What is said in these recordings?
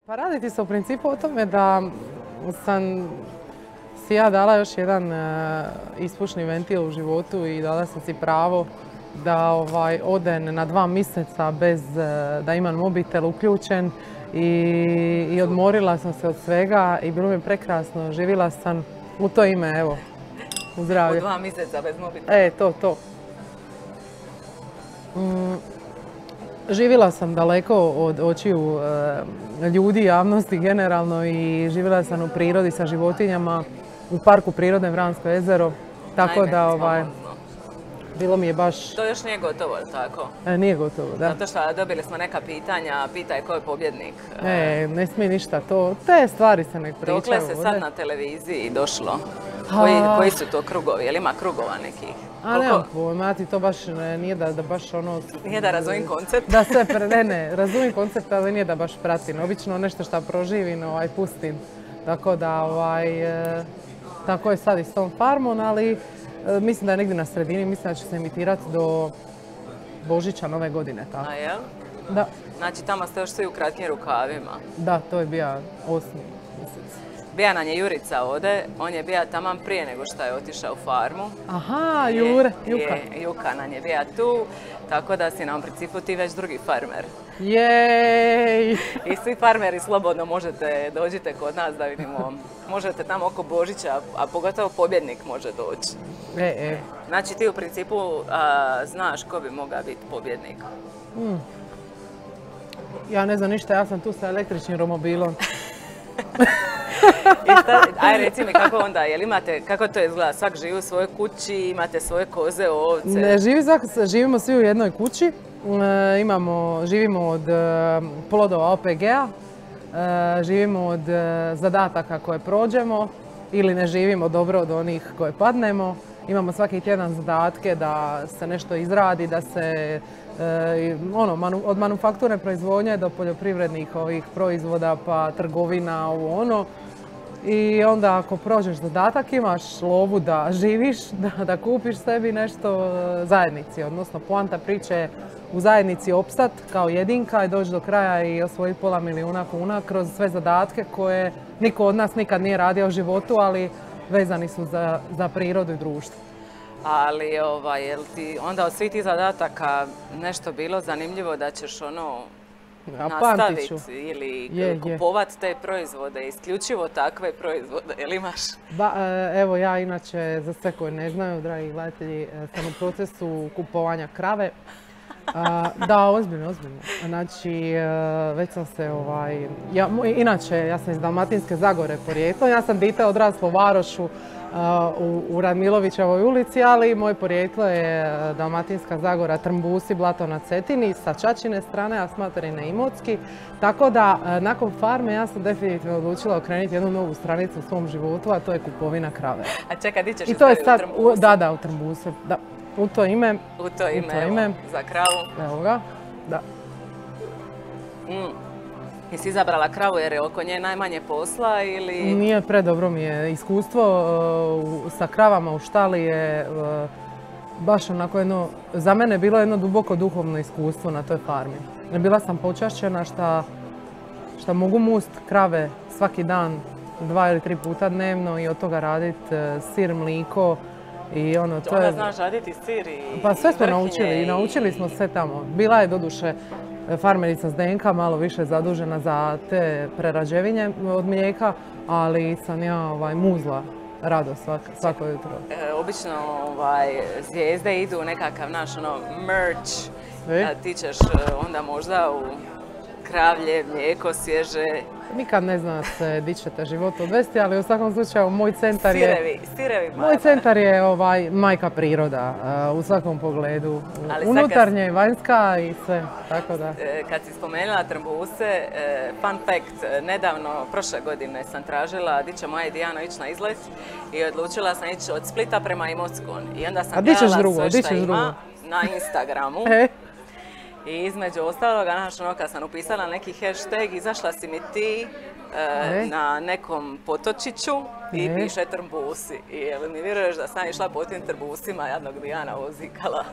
Pa raditi se u principu o tome da sam si ja dala još jedan ispušni ventil u životu i dala sam si pravo da odem na 2 mjeseca bez da imam mobitel uključen i odmorila sam se od svega i bilo mi je prekrasno. Živjela sam u to ime, evo, u zdravlje. U 2 mjeseca bez mobitela? To. Živjela sam daleko od očiju ljudi, javnosti generalno i živjela sam u prirodi sa životinjama u parku prirode Vransko jezero. Tako da bilo mi je baš... To još nije gotovo, ali tako? Nije gotovo, da. Zato što dobili smo neka pitanja, pitaj ko je pobjednik. Ne smije ništa to, te stvari se nek pričaju. Dokle se sad na televiziji došlo? Koji su to krugovi? Je li ima krugova nekih? Nemam pojma, ti to baš nije da baš ono... Nije da razumijem koncept? Da sve, ne, razumijem koncept, ali nije da baš pratim. Obično nešto što proživim, pustim. Tako da, tako je sad i s tom farmom, ali mislim da je negdje na sredini, mislim da će se emitirati do Božića nove godine. Tako. A jel? Da. Znači tamo ste još svi u kratkim rukavima? Da, to je bio 8. mjesec. Bija nam je Jurica ovdje, on je bija taman prije nego što je otišao u farmu. Aha, Juka. Juka nam je bija tu, tako da si nam u principu ti već drugi farmer. Jej! I svi farmeri slobodno možete, dođite kod nas da vidimo, možete tamo oko Božića, a pogotovo pobjednik može doći. Znači ti u principu znaš ko bi mogao biti pobjednik? Ja ne znam ništa, ja sam tu sa električnim romobilom. Aj reci mi kako onda, jel imate, kako to izgleda, svak živi u svojoj kući, imate svoje koze, ovce? Ne, živimo svi u jednoj kući, živimo od plodova OPG-a, živimo od zadataka koje prođemo ili ne živimo dobro od onih koje padnemo. Imamo svaki tjedan zadatke da se nešto izradi, da se od manufakturne proizvodnje do poljoprivrednih ovih proizvoda pa trgovina, ovo ono. I onda ako prođeš zadatak imaš lovu da živiš, da kupiš sebi nešto zajednici. Odnosno poanta priče je u zajednici opstat kao jedinka i doći do kraja i osvojiti $500 000 kroz sve zadatke koje niko od nas nikad nije radio u životu, ali vezani su za prirodu i društvo. Ali jel ti onda od svih tih zadataka nešto bilo zanimljivo da ćeš nastaviti ili kupovati te proizvode, isključivo takve proizvode, jel imaš? Evo ja inače, za sve koji ne znaju, dragi gledatelji, sam u procesu kupovanja krave. Da, ozbiljno. Znači, već sam se inače, ja sam iz Dalmatinske Zagore porijeklom, ja sam dite odraslo u Varošu u Radmilovićevoj ulici, ali moje porijeklo je Dalmatinska Zagora, Trmbusi, Blato na Cetini, sa Čačine strane, a s materine Imotski. Tako da, nakon farme ja sam definitivno odlučila okrenuti jednu novu stranicu u svom životu, a to je kupovina krave. A čekaj, di ćeš staviti u Trmbuse? Da, u Trmbuse. U to ime. Za kravu. Evo ga, da. Jesi izabrala kravu jer je oko nje najmanje posla ili... Nije, predobro mi je. Iskustvo sa kravama u štali je baš onako jedno, za mene je bilo jedno duboko duhovno iskustvo na toj farmi. Bila sam počašćena što mogu must krave svaki dan 2 ili 3 puta dnevno i od toga raditi sir, mliko. Onda znaš raditi sir i Pa sve smo naučili i naučili smo sve tamo. Bila je doduše farmerica Zdenka malo više zadužena za te prerađevine od mlijeka, ali sam ja muzla rado svako jutro. Obično zvijezde idu u nekakav naš merch, ti ćeš onda možda u kravlje, mlijeko, svježe. Nikad ne zna se di ćete život odvesti, ali u svakom slučaju moj centar je... Sirevi. Moj centar je majka priroda u svakom pogledu. Unutarnje, vanjska i sve, tako da. Kad si spomenula Trmbuse, fun fact, nedavno, prošle godine sam tražila di će moja i Dijana ići na izlet i odlučila sam ići od Splita prema Imotskom. I onda sam gledala sve što ima na Instagramu. I između ostaloga, znaš, ono, kad sam upisala neki hashtag, izašla si mi ti na nekom potočiću i piše trbusi. I evo mi vjeruješ da sam išla po tim trbusima jednog Dijana vozikala.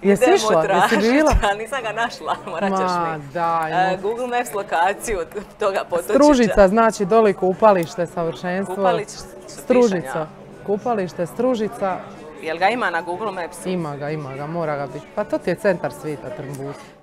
Jesi išla? Jesi bila? Nisam ga našla, morat ćeš mi. Google Maps lokaciju toga potočića. Stružica, znači doli kupalište, savršenstvo. Kupalište Stružica. Kupalište, Stružica. Jel ga ima na Google Maps? Ima ga, mora ga biti. Pa to ti je centar svijeta, Trbusi.